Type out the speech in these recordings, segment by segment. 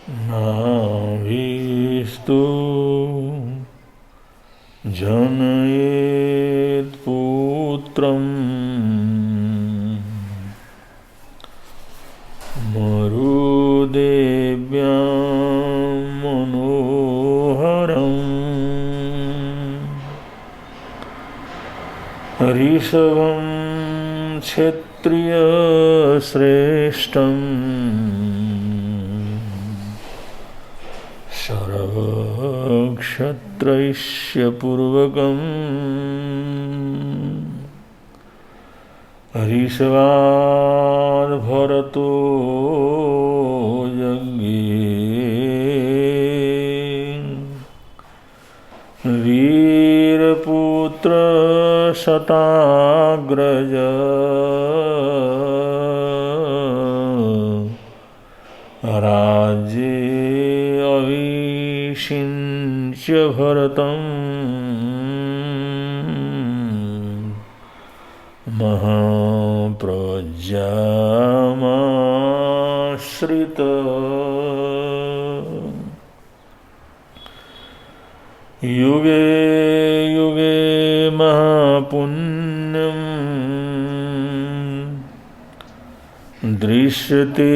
नाभीस्तु जनयेत् पुत्रम् मरुदेव्यां मनोहरम् ऋषभं क्षत्रियश्रेष्ठम् सर्वक्षत्रैष्यपूर्वकम् ऋषभान् भरतो यज्ञे वीरपुत्र शताग्रज राज्ये अभिषिञ्च्य भरतम् महाप्रज्ञामाश्रित युगे युगे महापुण्यं दृश्यते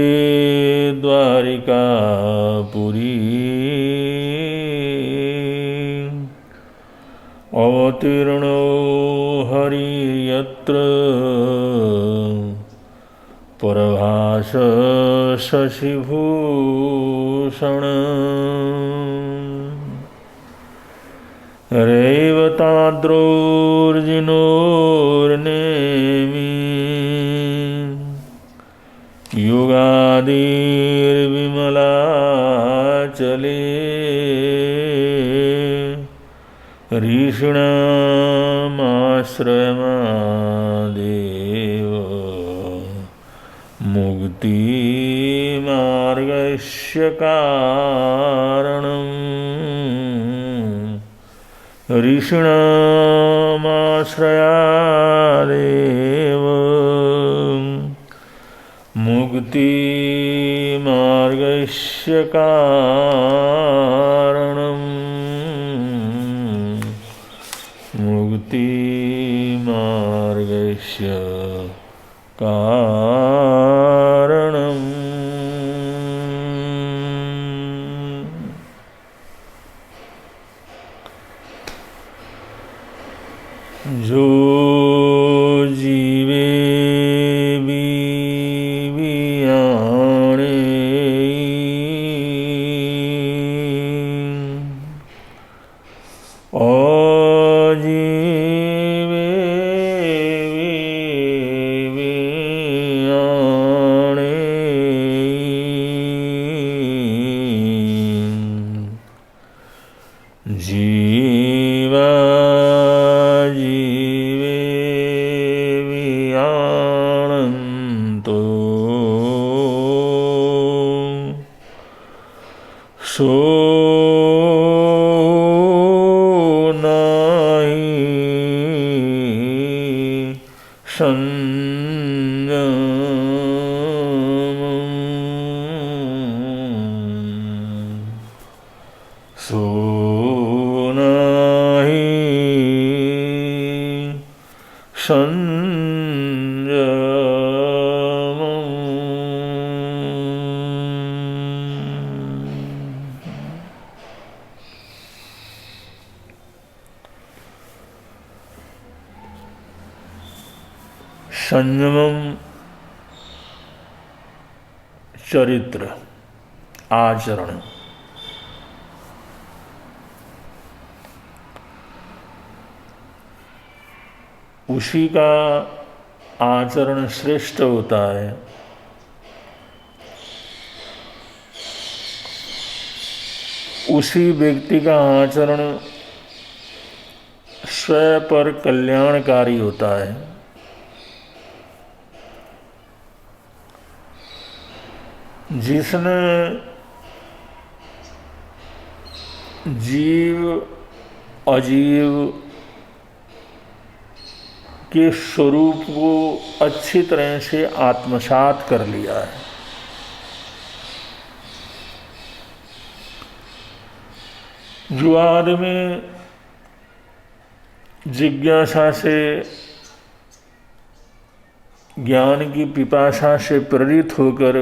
द्वारिकापुरी अवतीर्णो हरिर्यत्र परभास शशिभूषण रेवताद्रोर्जिनोर्नेमि युगादिर्विमलाचले ऋषीणामाश्रयमादेव मुक्तिमार्गस्य कारणम् ऋषीणामाश्रयादेव मुक्तिमार्गस्य कारणम् मुक्तिमार्गस्य कारणम् जो जीवे विवियाणे अजीवे विवियाणे जीवा सो नाहि संयमम् सो नाहि संयमम चरित्र आचरण उसी का आचरण श्रेष्ठ होता है उसी व्यक्ति का आचरण स्वयं पर कल्याणकारी होता है। जिसने जीव अजीव के स्वरूप को अच्छी तरह से आत्मसात कर लिया है, जो आदमी जिज्ञासा से, ज्ञान की पिपासा से प्रेरित होकर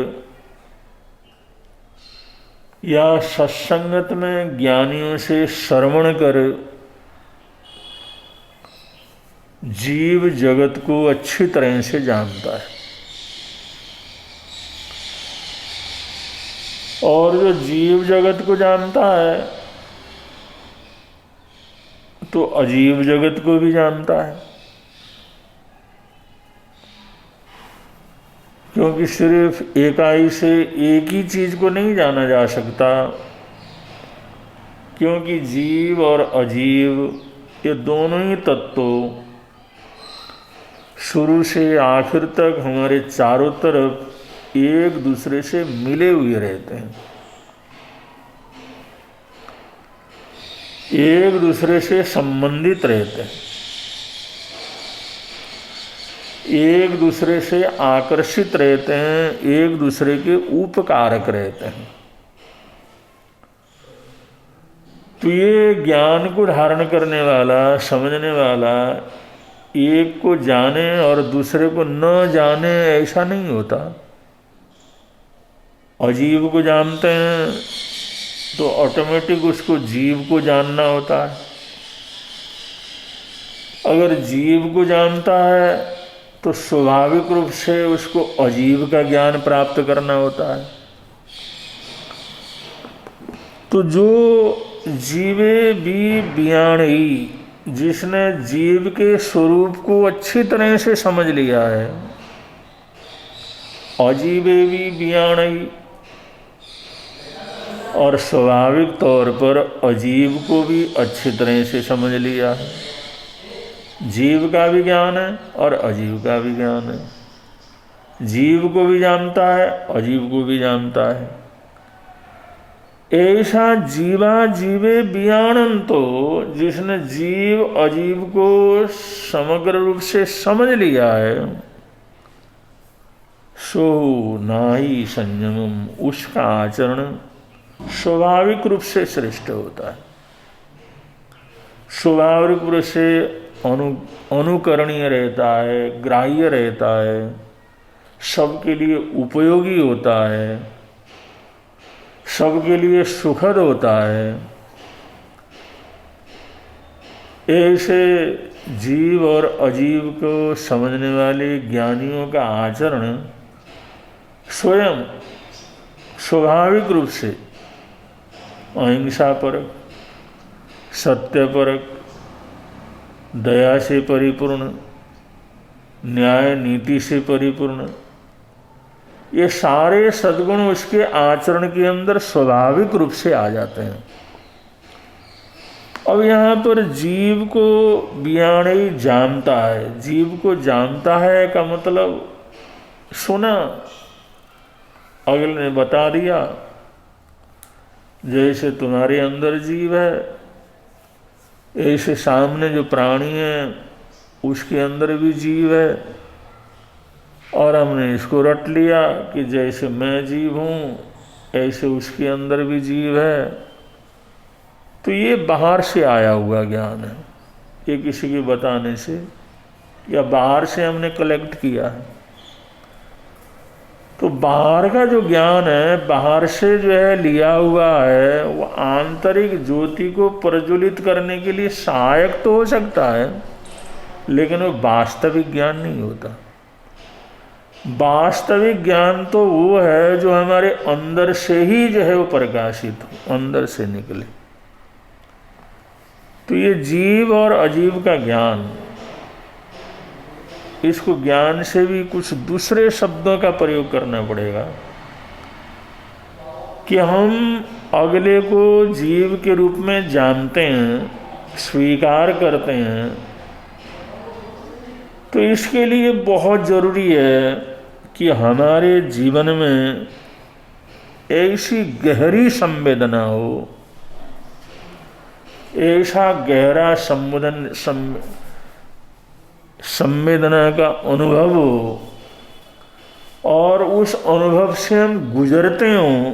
या सत्संगत में ज्ञानियों से श्रवण कर जीव जगत को अच्छी तरह से जानता है, और जो जीव जगत को जानता है तो अजीव जगत को भी जानता है, क्योंकि सिर्फ एकाई से एक ही चीज को नहीं जाना जा सकता, क्योंकि जीव और अजीव ये दोनों ही तत्व शुरू से आखिर तक हमारे चारों तरफ एक दूसरे से मिले हुए रहते हैं, एक दूसरे से संबंधित रहते हैं, एक दूसरे से आकर्षित रहते हैं, एक दूसरे के उपकारक रहते हैं। तो ये ज्ञान को धारण करने वाला, समझने वाला एक को जाने और दूसरे को न जाने ऐसा नहीं होता। अजीव को जानते हैं तो ऑटोमेटिक उसको जीव को जानना होता है, अगर जीव को जानता है तो स्वाभाविक रूप से उसको अजीव का ज्ञान प्राप्त करना होता है। तो जो जीवे भी बियाणी, जिसने जीव के स्वरूप को अच्छी तरह से समझ लिया है, अजीवे भी बियाणी, और स्वाभाविक तौर पर अजीव को भी अच्छी तरह से समझ लिया है। जीव का भी ज्ञान है और अजीव का भी ज्ञान है, जीव को भी जानता है, अजीव को भी जानता है। ऐसा जीवा जीवे बियाणंतो, जिसने जीव अजीव को समग्र रूप से समझ लिया है, सो नाहि संयमम, उसका आचरण स्वाभाविक रूप से श्रेष्ठ होता है, स्वाभाविक रूप से अनुकरणीय रहता है, ग्राह्य रहता है, सबके लिए उपयोगी होता है, सबके लिए सुखद होता है। ऐसे जीव और अजीव को समझने वाले ज्ञानियों का आचरण स्वयं स्वाभाविक रूप से अहिंसा परक, सत्य परक, दया से परिपूर्ण, न्याय नीति से परिपूर्ण, ये सारे सद्गुण उसके आचरण के अंदर स्वाभाविक रूप से आ जाते हैं। अब यहाँ पर जीव को बियाणी जानता है, जीव को जानता है का मतलब सुना, अगले ने बता दिया, जैसे तुम्हारे अंदर जीव है ऐसे सामने जो प्राणी है उसके अंदर भी जीव है, और हमने इसको रट लिया कि जैसे मैं जीव हूँ ऐसे उसके अंदर भी जीव है। तो ये बाहर से आया हुआ ज्ञान है, ये किसी के बताने से या बाहर से हमने कलेक्ट किया है। तो बाहर का जो ज्ञान है, बाहर से जो है लिया हुआ है, वो आंतरिक ज्योति को प्रज्वलित करने के लिए सहायक तो हो सकता है, लेकिन वो वास्तविक ज्ञान नहीं होता। वास्तविक ज्ञान तो वो है जो हमारे अंदर से ही जो है वो प्रकाशित हो, अंदर से निकले। तो ये जीव और अजीव का ज्ञान, इसको ज्ञान से भी कुछ दूसरे शब्दों का प्रयोग करना पड़ेगा कि हम अगले को जीव के रूप में जानते हैं, स्वीकार करते हैं। तो इसके लिए बहुत जरूरी है कि हमारे जीवन में ऐसी गहरी संवेदना हो, ऐसा गहरा संवेदना का अनुभव हो, और उस अनुभव से हम गुजरते हों,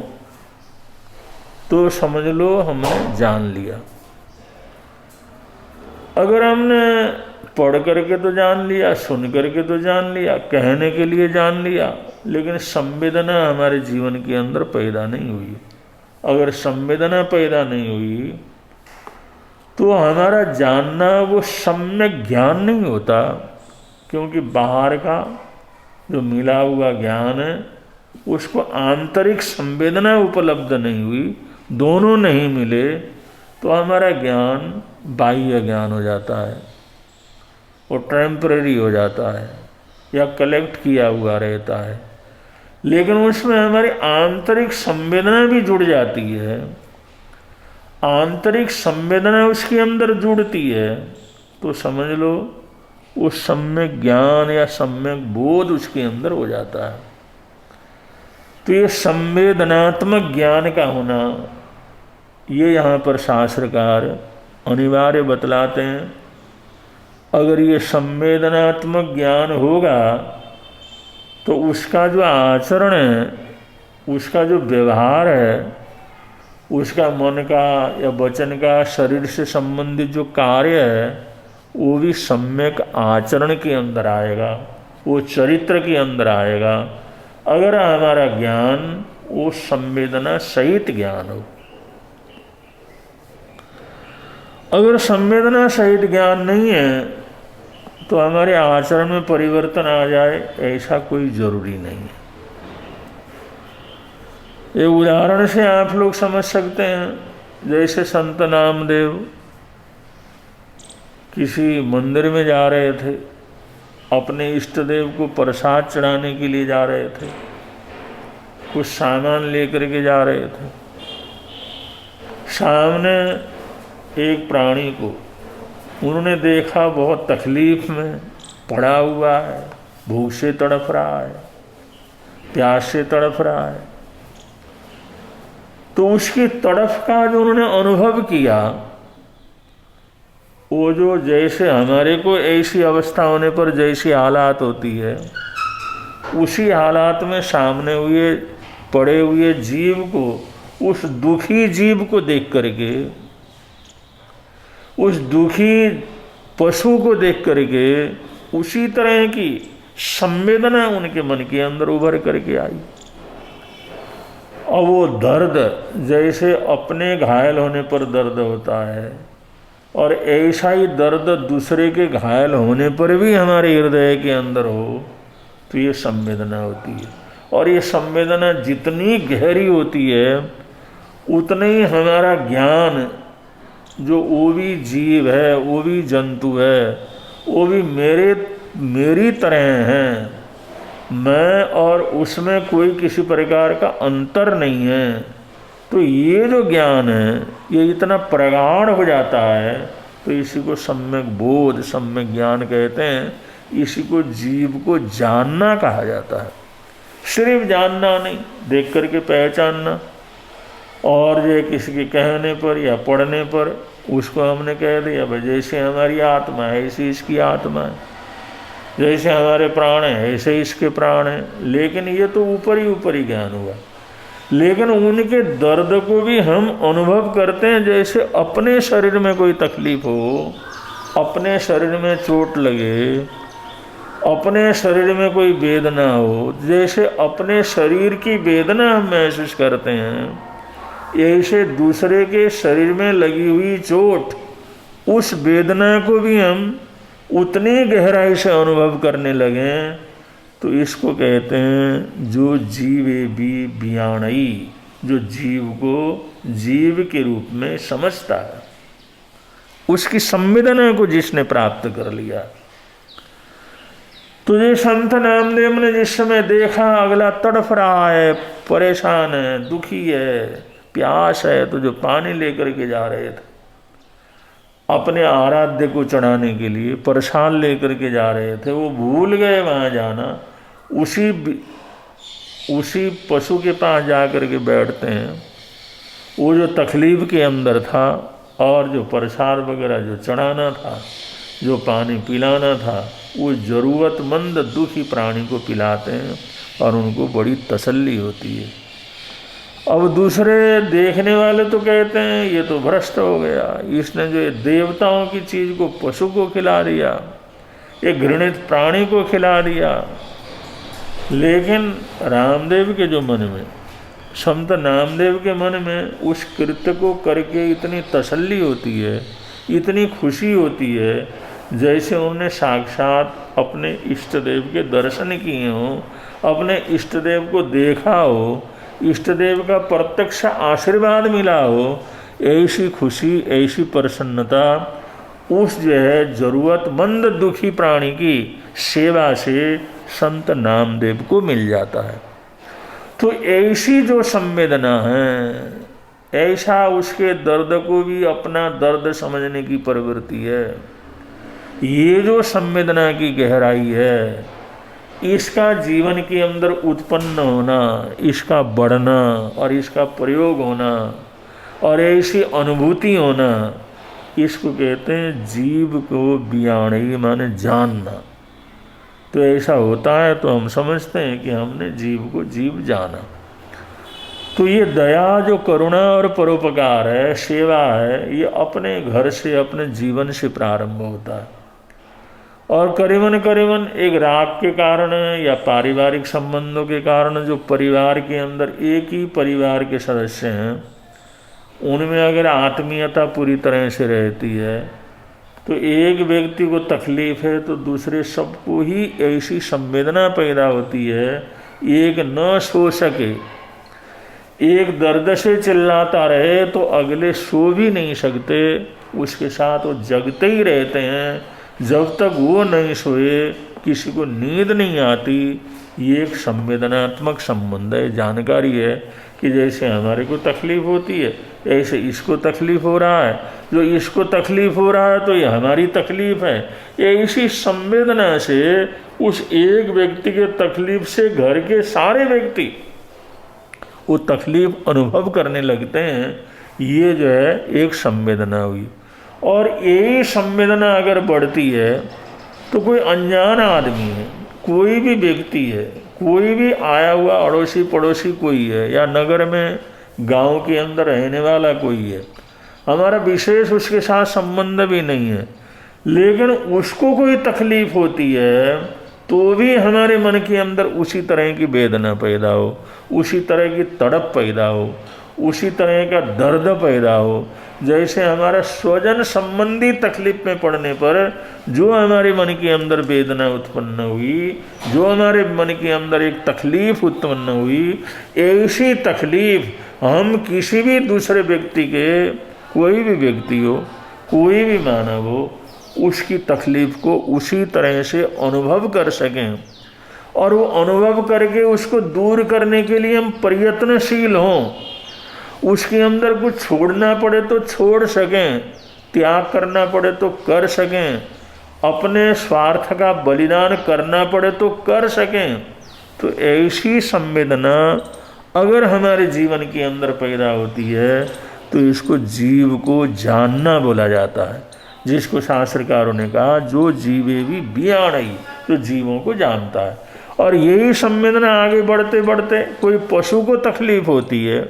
तो समझ लो हमने जान लिया। अगर हमने पढ़ करके तो जान लिया, सुन करके तो जान लिया, कहने के लिए जान लिया, लेकिन संवेदना हमारे जीवन के अंदर पैदा नहीं हुई। अगर संवेदना पैदा नहीं हुई तो हमारा जानना वो सम्यक ज्ञान नहीं होता, क्योंकि बाहर का जो मिला हुआ ज्ञान है उसको आंतरिक संवेदना उपलब्ध नहीं हुई, दोनों नहीं मिले तो हमारा ज्ञान बाह्य ज्ञान हो जाता है, वो टेम्परेरी हो जाता है या कलेक्ट किया हुआ रहता है। लेकिन उसमें हमारी आंतरिक संवेदना भी जुड़ जाती है, आंतरिक संवेदना उसके अंदर जुड़ती है, तो समझ लो उस सम्यक ज्ञान या सम्यक बोध उसके अंदर हो जाता है। तो ये संवेदनात्मक ज्ञान का होना, ये यहाँ पर शास्त्रकार अनिवार्य बतलाते हैं। अगर ये संवेदनात्मक ज्ञान होगा तो उसका जो आचरण है, उसका जो व्यवहार है, उसका मन का या वचन का, शरीर से संबंधित जो कार्य है, वो भी सम्यक आचरण के अंदर आएगा, वो चरित्र के अंदर आएगा। अगर हमारा ज्ञान वो संवेदना सहित ज्ञान हो। अगर संवेदना सहित ज्ञान नहीं है तो हमारे आचरण में परिवर्तन आ जाए, ऐसा कोई जरूरी नहीं है। ये उदाहरण से आप लोग समझ सकते हैं। जैसे संत नामदेव किसी मंदिर में जा रहे थे, अपने इष्ट देव को प्रसाद चढ़ाने के लिए जा रहे थे, कुछ सामान लेकर के जा रहे थे। सामने एक प्राणी को उन्होंने देखा, बहुत तकलीफ में पड़ा हुआ है, भूख से तड़फ रहा है, प्यास से तड़फ रहा है। तो उसकी तड़फ का जो उन्होंने अनुभव किया, वो जो जैसे हमारे को ऐसी अवस्था होने पर जैसी हालात होती है, उसी हालात में सामने हुए पड़े हुए जीव को, उस दुखी जीव को देख करके, उस दुखी पशु को देख करके उसी तरह की संवेदना उनके मन के अंदर उभर करके आई। और वो दर्द, जैसे अपने घायल होने पर दर्द होता है, और ऐसा ही दर्द दूसरे के घायल होने पर भी हमारे हृदय के अंदर हो, तो ये संवेदना होती है। और ये संवेदना जितनी गहरी होती है, उतना ही हमारा ज्ञान, जो वो भी जीव है, वो भी जंतु है, वो भी मेरी तरह हैं, मैं और उसमें कोई किसी प्रकार का अंतर नहीं है, तो ये जो ज्ञान है ये इतना प्रगाढ़ हो जाता है, तो इसी को सम्यक बोध, सम्यक ज्ञान कहते हैं। इसी को जीव को जानना कहा जाता है। सिर्फ जानना नहीं, देख करके पहचानना, और जो किसी के कहने पर या पढ़ने पर उसको हमने कह दिया भाई जैसे हमारी आत्मा है ऐसी इसकी आत्मा है, जैसे हमारे प्राण हैं ऐसे इसके प्राण हैं। लेकिन ये तो ऊपर ही ज्ञान हुआ। लेकिन उनके दर्द को भी हम अनुभव करते हैं। जैसे अपने शरीर में कोई तकलीफ हो, अपने शरीर में चोट लगे, अपने शरीर में कोई वेदना हो, जैसे अपने शरीर की वेदना हम महसूस करते हैं, ऐसे दूसरे के शरीर में लगी हुई चोट, उस वेदना को भी हम उतनी गहराई से अनुभव करने लगे, तो इसको कहते हैं जो जीवे भी बियाणई, जो जीव को जीव के रूप में समझता है, उसकी संवेदना को जिसने प्राप्त कर लिया। तो ये संत नामदेव ने जिस समय देखा अगला तड़फ रहा है, परेशान है, दुखी है, प्यास है, तो जो पानी लेकर के जा रहे थे अपने आराध्य को चढ़ाने के लिए, प्रसाद लेकर के जा रहे थे, वो भूल गए वहाँ जाना। उसी पशु के पास जा कर के बैठते हैं। वो जो तकलीफ के अंदर था और जो प्रसाद वगैरह जो चढ़ाना था, जो पानी पिलाना था, वो ज़रूरतमंद दुखी प्राणी को पिलाते हैं और उनको बड़ी तसल्ली होती है। अब दूसरे देखने वाले तो कहते हैं ये तो भ्रष्ट हो गया, इसने जो देवताओं की चीज को पशु को खिला दिया, एक घृणित प्राणी को खिला दिया। लेकिन रामदेव के जो मन में, संत नामदेव के मन में उस कृत्य को करके इतनी तसल्ली होती है, इतनी खुशी होती है, जैसे उन्होंने साक्षात अपने इष्ट देव के दर्शन किए हों, अपने इष्ट देव को देखा हो, इष्ट देव का प्रत्यक्ष आशीर्वाद मिला हो। ऐसी खुशी, ऐसी प्रसन्नता उस जो है जरूरतमंद दुखी प्राणी की सेवा से संत नामदेव को मिल जाता है। तो ऐसी जो संवेदना है, ऐसा उसके दर्द को भी अपना दर्द समझने की प्रवृत्ति है, ये जो संवेदना की गहराई है, इसका जीवन के अंदर उत्पन्न होना, इसका बढ़ना और इसका प्रयोग होना और ऐसी अनुभूति होना, इसको कहते हैं जीव को बियाणी, माने जानना। तो ऐसा होता है तो हम समझते हैं कि हमने जीव को जीव जाना। तो ये दया, जो करुणा और परोपकार है, सेवा है, ये अपने घर से, अपने जीवन से प्रारंभ होता है। और करीबन एक राग के कारण या पारिवारिक संबंधों के कारण जो परिवार के अंदर एक ही परिवार के सदस्य हैं, उनमें अगर आत्मीयता पूरी तरह से रहती है तो एक व्यक्ति को तकलीफ है तो दूसरे सबको ही ऐसी संवेदना पैदा होती है, एक न सो सके, एक दर्द से चिल्लाता रहे तो अगले सो भी नहीं सकते, उसके साथ वो जगते ही रहते हैं जब तक वो नहीं सोए, किसी को नींद नहीं आती। ये एक संवेदनात्मक संबंध है, जानकारी है कि जैसे हमारे को तकलीफ होती है ऐसे इसको तकलीफ हो रहा है, जो इसको तकलीफ हो रहा है तो ये हमारी तकलीफ है। ऐसी संवेदना से उस एक व्यक्ति के तकलीफ से घर के सारे व्यक्ति वो तकलीफ अनुभव करने लगते हैं। ये जो है एक संवेदना हुई। और यही संवेदना अगर बढ़ती है तो कोई अनजान आदमी है, कोई भी व्यक्ति है, कोई भी आया हुआ अड़ोसी पड़ोसी कोई है, या नगर में गांव के अंदर रहने वाला कोई है, हमारा विशेष उसके साथ संबंध भी नहीं है, लेकिन उसको कोई तकलीफ होती है तो भी हमारे मन के अंदर उसी तरह की वेदना पैदा हो, उसी तरह की तड़प पैदा हो, उसी तरह का दर्द पैदा हो। जैसे हमारा स्वजन संबंधी तकलीफ में पड़ने पर जो हमारे मन के अंदर वेदना उत्पन्न हुई, जो हमारे मन के अंदर एक तकलीफ उत्पन्न हुई, ऐसी तकलीफ हम किसी भी दूसरे व्यक्ति के, कोई भी व्यक्ति हो, कोई भी मानव हो, उसकी तकलीफ को उसी तरह से अनुभव कर सकें और वो अनुभव करके उसको दूर करने के लिए हम प्रयत्नशील हों, उसके अंदर कुछ छोड़ना पड़े तो छोड़ सकें, त्याग करना पड़े तो कर सकें, अपने स्वार्थ का बलिदान करना पड़े तो कर सकें। तो ऐसी संवेदना अगर हमारे जीवन के अंदर पैदा होती है तो इसको जीव को जानना बोला जाता है, जिसको शास्त्रकारों ने कहा जो जीवे भी बियाणई, जो जीवों को जानता है। और यही संवेदना आगे बढ़ते बढ़ते कोई पशु को तकलीफ होती है,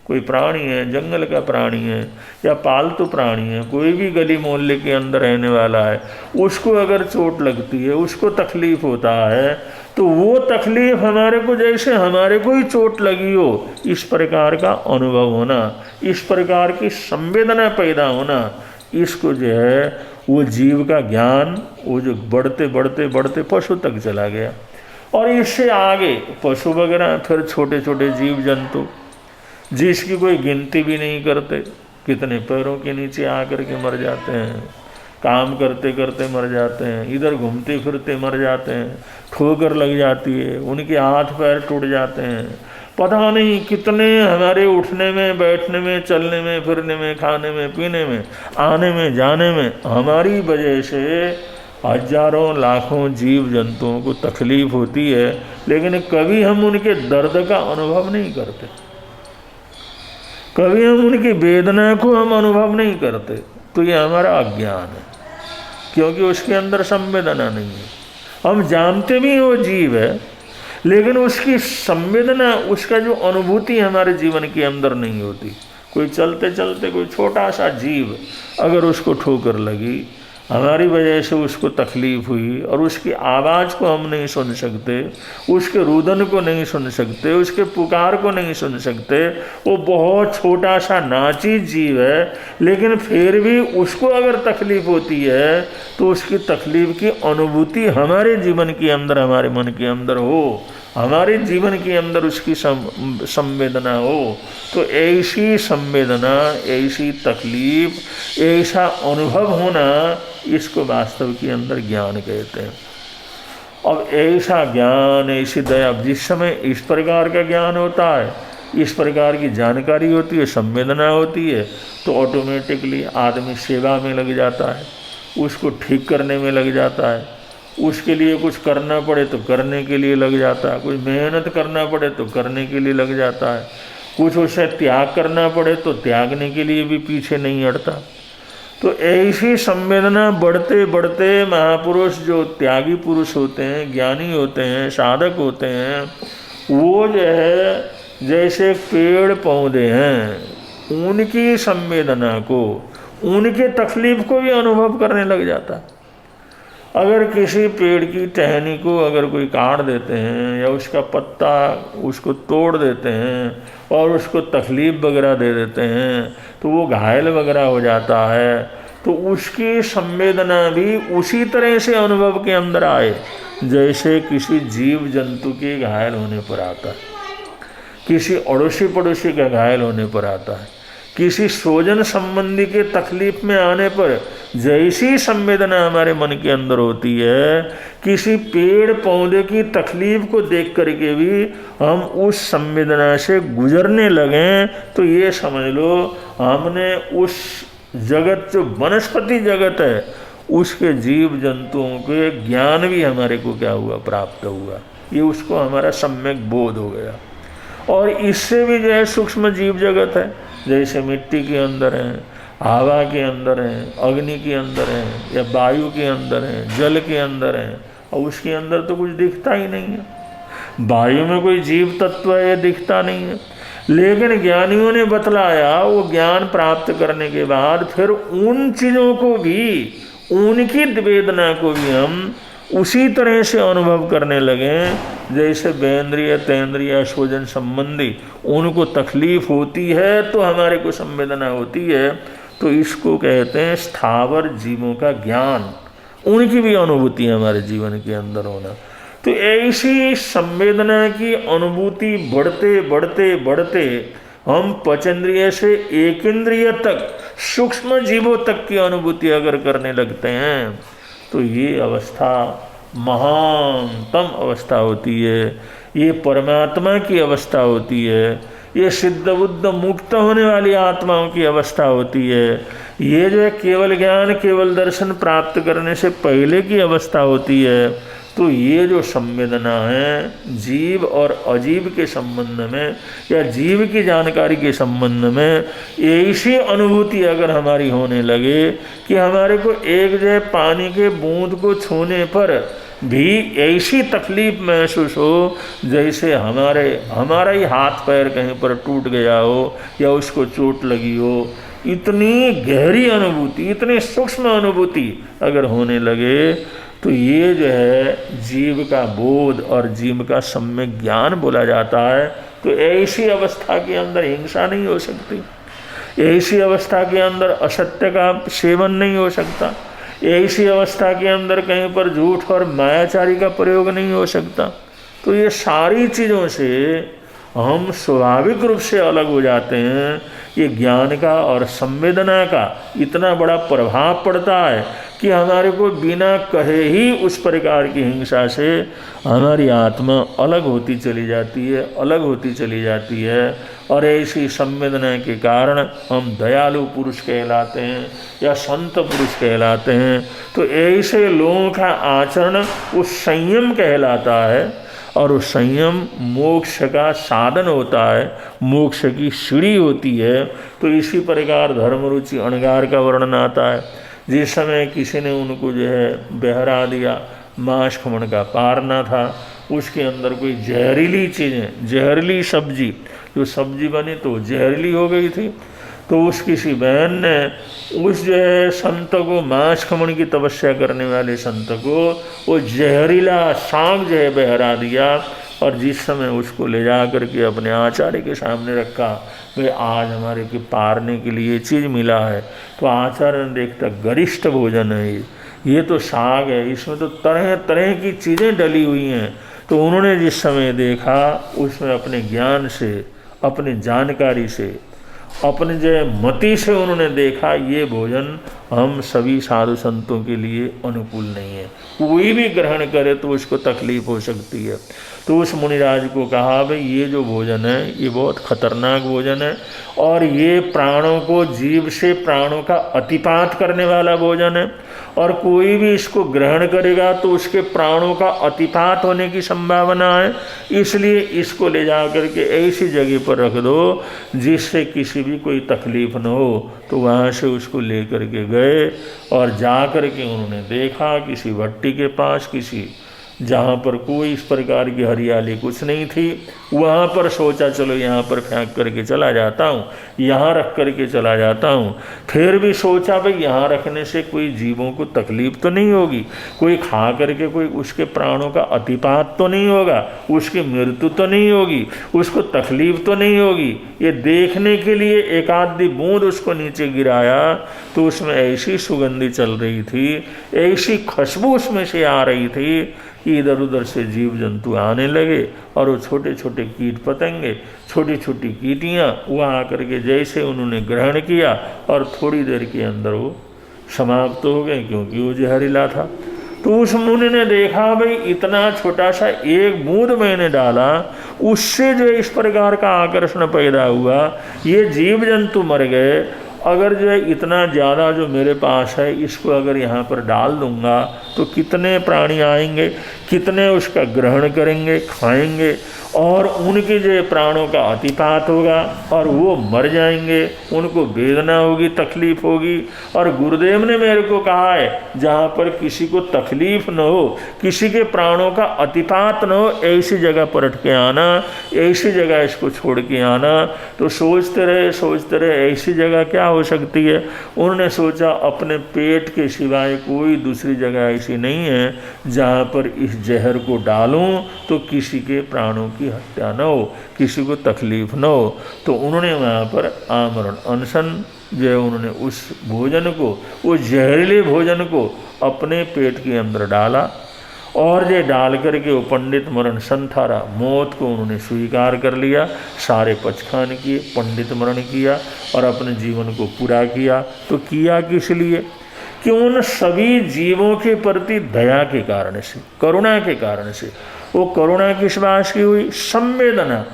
कोई प्राणी है, जंगल का प्राणी है या पालतू प्राणी है, कोई भी गली मोहल्ले के अंदर रहने वाला है, उसको अगर चोट लगती है, उसको तकलीफ होता है, तो वो तकलीफ हमारे को जैसे हमारे को ही चोट लगी हो, इस प्रकार का अनुभव होना, इस प्रकार की संवेदना पैदा होना, इसको जो है वो जीव का ज्ञान वो जो बढ़ते बढ़ते बढ़ते पशु तक चला गया। और इससे आगे पशु वगैरह, फिर छोटे छोटे जीव जंतु जिसकी कोई गिनती भी नहीं करते, कितने पैरों के नीचे आकर के मर जाते हैं, काम करते करते मर जाते हैं, इधर घूमते फिरते मर जाते हैं, ठोकर लग जाती है, उनके हाथ पैर टूट जाते हैं, पता नहीं कितने हमारे उठने में, बैठने में, चलने में, फिरने में, खाने में, पीने में, आने में, जाने में हमारी वजह से हजारों लाखों जीव जंतुओं को तकलीफ होती है, लेकिन कभी हम उनके दर्द का अनुभव नहीं करते, कभी हम उनकी वेदना को हम अनुभव नहीं करते। तो ये हमारा अज्ञान है, क्योंकि उसके अंदर संवेदना नहीं है। हम जानते भी वो जीव है, लेकिन उसकी संवेदना, उसका जो अनुभूति हमारे जीवन के अंदर नहीं होती। कोई चलते चलते कोई छोटा सा जीव अगर उसको ठोकर लगी, हमारी वजह से उसको तकलीफ हुई और उसकी आवाज़ को हम नहीं सुन सकते, उसके रुदन को नहीं सुन सकते, उसके पुकार को नहीं सुन सकते, वो बहुत छोटा सा नाचीज जीव है, लेकिन फिर भी उसको अगर तकलीफ होती है तो उसकी तकलीफ की अनुभूति हमारे जीवन के अंदर, हमारे मन के अंदर हो, हमारे जीवन के अंदर उसकी संवेदना हो, तो ऐसी संवेदना, ऐसी तकलीफ, ऐसा अनुभव होना, इसको वास्तव के अंदर ज्ञान कहते हैं। अब ऐसा ज्ञान, ऐसी दया, जिस समय इस प्रकार का ज्ञान होता है, इस प्रकार की जानकारी होती है, संवेदना होती है, तो ऑटोमेटिकली आदमी सेवा में लग जाता है, उसको ठीक करने में लग जाता है, उसके लिए कुछ करना पड़े तो करने के लिए लग जाता है, कुछ मेहनत करना पड़े तो करने के लिए लग जाता है, कुछ उसे त्याग करना पड़े तो त्यागने के लिए भी पीछे नहीं हटता। तो ऐसी संवेदना बढ़ते बढ़ते महापुरुष, जो त्यागी पुरुष होते हैं, ज्ञानी होते हैं, साधक होते हैं, वो जो है जैसे पेड़ पौधे हैं, उनकी संवेदना को, उनके तकलीफ को भी अनुभव करने लग जाता है। अगर किसी पेड़ की टहनी को अगर कोई काट देते हैं या उसका पत्ता उसको तोड़ देते हैं और उसको तकलीफ़ वगैरह दे देते हैं, तो वो घायल वगैरह हो जाता है, तो उसकी संवेदना भी उसी तरह से अनुभव के अंदर आए जैसे किसी जीव जंतु के घायल होने पर आता है, किसी अड़ोसी पड़ोसी का घायल होने पर आता है, किसी स्वजन संबंधी के तकलीफ में आने पर जैसी संवेदना हमारे मन के अंदर होती है, किसी पेड़ पौधे की तकलीफ को देख करके भी हम उस संवेदना से गुजरने लगें, तो ये समझ लो हमने उस जगत, जो वनस्पति जगत है, उसके जीव जंतुओं के ज्ञान भी हमारे को क्या हुआ, प्राप्त हुआ। ये उसको हमारा सम्यक बोध हो गया। और इससे भी जो है सूक्ष्म जीव जगत है, जैसे मिट्टी के अंदर है, हवा के अंदर है, अग्नि के अंदर है, या वायु के अंदर है, जल के अंदर है, और उसके अंदर तो कुछ दिखता ही नहीं है। वायु में कोई जीव तत्व है, ये दिखता नहीं है, लेकिन ज्ञानियों ने बतलाया, वो ज्ञान प्राप्त करने के बाद फिर उन चीज़ों को भी, उनकी वेदना को भी हम उसी तरह से अनुभव करने लगे जैसे वेंद्रिय तेंद्रिय स्वजन संबंधी उनको तकलीफ होती है तो हमारे को संवेदना होती है। तो इसको कहते हैं स्थावर जीवों का ज्ञान, उनकी भी अनुभूति हमारे जीवन के अंदर होना। तो ऐसी संवेदना की अनुभूति बढ़ते बढ़ते बढ़ते हम पंचेंद्रिय से एकेंद्रिय तक, सूक्ष्म जीवों तक की अनुभूति अगर करने लगते हैं, तो ये अवस्था महानतम अवस्था होती है, ये परमात्मा की अवस्था होती है, ये सिद्ध बुद्ध मुक्त होने वाली आत्माओं की अवस्था होती है। ये जो है केवल ज्ञान, केवल दर्शन प्राप्त करने से पहले की अवस्था होती है। तो ये जो संवेदना है जीव और अजीव के संबंध में, या जीव की जानकारी के संबंध में, ऐसी अनुभूति अगर हमारी होने लगे कि हमारे को एक जो पानी के बूंद को छूने पर भी ऐसी तकलीफ महसूस हो जैसे हमारा ही हाथ पैर कहीं पर टूट गया हो या उसको चोट लगी हो, इतनी गहरी अनुभूति, इतनी सूक्ष्म अनुभूति अगर होने लगे, तो ये जो है जीव का बोध और जीव का सम्यक ज्ञान बोला जाता है। तो ऐसी अवस्था के अंदर हिंसा नहीं हो सकती, ऐसी अवस्था के अंदर असत्य का सेवन नहीं हो सकता, ऐसी अवस्था के अंदर कहीं पर झूठ और मायाचारी का प्रयोग नहीं हो सकता। तो ये सारी चीज़ों से हम स्वाभाविक रूप से अलग हो जाते हैं। ये ज्ञान का और संवेदना का इतना बड़ा प्रभाव पड़ता है कि हमारे को बिना कहे ही उस प्रकार की हिंसा से हमारी आत्मा अलग होती चली जाती है, अलग होती चली जाती है। और ऐसी संवेदना के कारण हम दयालु पुरुष कहलाते हैं या संत पुरुष कहलाते हैं। तो ऐसे लोगों का आचरण वो संयम कहलाता है, और वो संयम मोक्ष का साधन होता है, मोक्ष की सीढ़ी होती है। तो इसी प्रकार धर्म रुचि अणगार का वर्णन आता है। जिस समय किसी ने उनको जो है बहरा दिया, मांस खमण का पार ना था, उसके अंदर कोई जहरीली चीज़ें, जहरीली सब्जी, जो सब्जी बनी तो जहरीली हो गई थी। तो उस किसी बहन ने उस जो है संत को, मांस खमण की तपस्या करने वाले संत को, वो जहरीला साग जो है बहरा दिया। और जिस समय उसको ले जा करके अपने आचार्य के सामने रखा, भाई आज हमारे के पारने के लिए चीज़ मिला है, तो आचार्य ने देखता गरिष्ठ भोजन है ये तो साग है, इसमें तो तरह तरह की चीज़ें डली हुई हैं। तो उन्होंने जिस समय देखा, उसमें अपने ज्ञान से, अपनी जानकारी से, अपने जो मति से उन्होंने देखा ये भोजन हम सभी साधु संतों के लिए अनुकूल नहीं है, कोई भी ग्रहण करे तो उसको तकलीफ हो सकती है। तो उस मुनिराज को कहा भाई ये जो भोजन है ये बहुत खतरनाक भोजन है, और ये प्राणों को, जीव से प्राणों का अतिपात करने वाला भोजन है, और कोई भी इसको ग्रहण करेगा तो उसके प्राणों का अतिपात होने की संभावना है। इसलिए इसको ले जा करके ऐसी जगह पर रख दो जिससे किसी भी कोई तकलीफ न हो। तो वहाँ से उसको ले करके गए और जा करके उन्होंने देखा किसी भट्टी के पास, किसी जहाँ पर कोई इस प्रकार की हरियाली कुछ नहीं थी, वहाँ पर सोचा चलो यहाँ पर फेंक करके चला जाता हूँ, यहाँ रख करके चला जाता हूँ। फिर भी सोचा भाई यहाँ रखने से कोई जीवों को तकलीफ तो नहीं होगी, कोई खा करके कोई उसके प्राणों का अतिपात तो नहीं होगा, उसकी मृत्यु तो नहीं होगी, उसको तकलीफ तो नहीं होगी। ये देखने के लिए एक आधी बूंद उसको नीचे गिराया तो उसमें ऐसी सुगंधी चल रही थी, ऐसी खुशबू उसमें से आ रही थी कि इधर उधर से जीव जंतु आने लगे, और वो छोटे छोटे कीट पतंगे, छोटी छोटी कीटियाँ वहाँ आकर के जैसे उन्होंने ग्रहण किया और थोड़ी देर के अंदर वो समाप्त हो गए, क्योंकि वो जहरीला था। तो उस मुनि ने देखा भाई इतना छोटा सा एक बूंद मैंने डाला, उससे जो इस प्रकार का आकर्षण पैदा हुआ, ये जीव जंतु मर गए। अगर जो है इतना ज़्यादा जो मेरे पास है इसको अगर यहाँ पर डाल दूँगा तो कितने प्राणी आएंगे, कितने उसका ग्रहण करेंगे, खाएंगे, और उनके जो प्राणों का अतिपात होगा और वो मर जाएंगे, उनको वेदना होगी, तकलीफ होगी। और गुरुदेव ने मेरे को कहा है जहाँ पर किसी को तकलीफ न हो, किसी के प्राणों का अतिपात न हो, ऐसी जगह पर हट के आना, ऐसी जगह इसको छोड़ के आना। तो सोचते रहे ऐसी जगह क्या हो सकती है। उन्होंने सोचा अपने पेट के सिवाय कोई दूसरी जगह ऐसी नहीं है जहाँ पर इस जहर को डालूं तो किसी के प्राणों की हत्या न हो, किसी को तकलीफ न हो। तो उन्होंने वहाँ पर आमरण अनशन जो है उन्होंने उस भोजन को, उस जहरीले भोजन को अपने पेट के अंदर डाला, और ये डाल करके वो पंडित मरण संथारा, मौत को उन्होंने स्वीकार कर लिया। सारे पचखान किए, पंडित मरण किया और अपने जीवन को पूरा किया। तो किया किस लिए कि उन सभी जीवों के प्रति दया के कारण से, करुणा के कारण से। वो करुणा किस बात की हुई, संवेदना।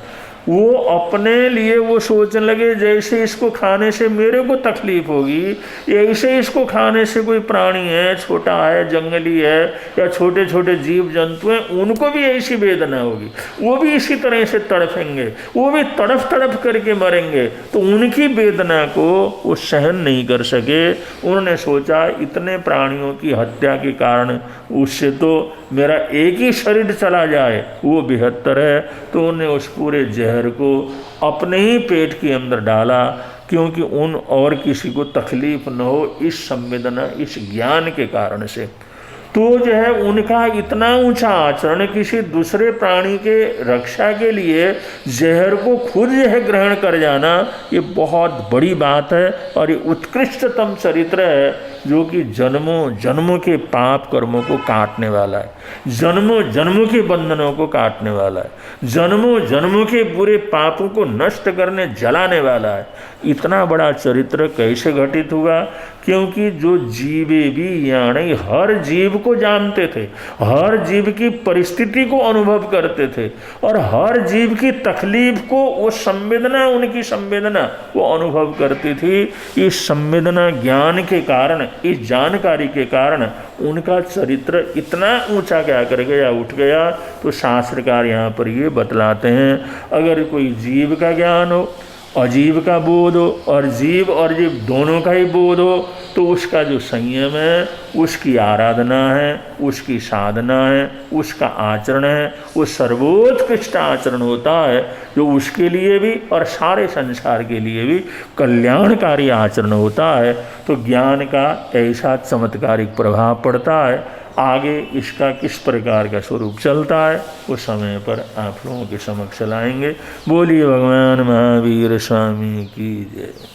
वो अपने लिए वो सोचने लगे जैसे इसको खाने से मेरे को तकलीफ होगी, ऐसे इसको खाने से कोई प्राणी है, छोटा है, जंगली है, या छोटे छोटे जीव जंतु हैं, उनको भी ऐसी वेदना होगी, वो भी इसी तरह से तड़फेंगे, वो भी तड़फ तड़फ करके मरेंगे। तो उनकी वेदना को वो सहन नहीं कर सके। उन्होंने सोचा इतने प्राणियों की हत्या के कारण उससे तो मेरा एक ही शरीर चला जाए वो बेहतर है। तो उन्होंने उस पूरे जहर को अपने ही पेट के अंदर डाला, क्योंकि उन और किसी को तकलीफ न हो, इस संवेदना, इस ज्ञान के कारण से। तो जो है उनका इतना ऊंचा आचरण, किसी दूसरे प्राणी के रक्षा के लिए जहर को खुद यह ग्रहण कर जाना, ये बहुत बड़ी बात है। और ये उत्कृष्टतम चरित्र है जो कि जन्मों जन्मों के पाप कर्मों को काटने वाला है, जन्मों जन्मों के बंधनों को काटने वाला है, जन्मों जन्मों के बुरे पापों को नष्ट करने, जलाने वाला है। इतना बड़ा चरित्र कैसे घटित हुआ? क्योंकि जो जीवे भी यानी हर जीव को जानते थे, हर जीव की परिस्थिति को अनुभव करते थे, और हर जीव की तकलीफ को वो संवेदना, उनकी संवेदना वो अनुभव करती थी। इस संवेदना ज्ञान के कारण, इस जानकारी के कारण उनका चरित्र इतना ऊंचा क्या कर गया, उठ गया। तो शास्त्रकार यहाँ पर ये बतलाते हैं, अगर कोई जीव का ज्ञान हो और जीव का बोध हो, और जीव और जीव दोनों का ही बोध हो, तो उसका जो संयम है, उसकी आराधना है, उसकी साधना है, उसका आचरण है, वो सर्वोत्कृष्ट आचरण होता है, जो उसके लिए भी और सारे संसार के लिए भी कल्याणकारी आचरण होता है। तो ज्ञान का ऐसा चमत्कारिक प्रभाव पड़ता है। आगे इसका किस प्रकार का स्वरूप चलता है उस समय पर आप लोगों के समक्ष लाएंगे। बोलिए भगवान महावीर स्वामी की जय।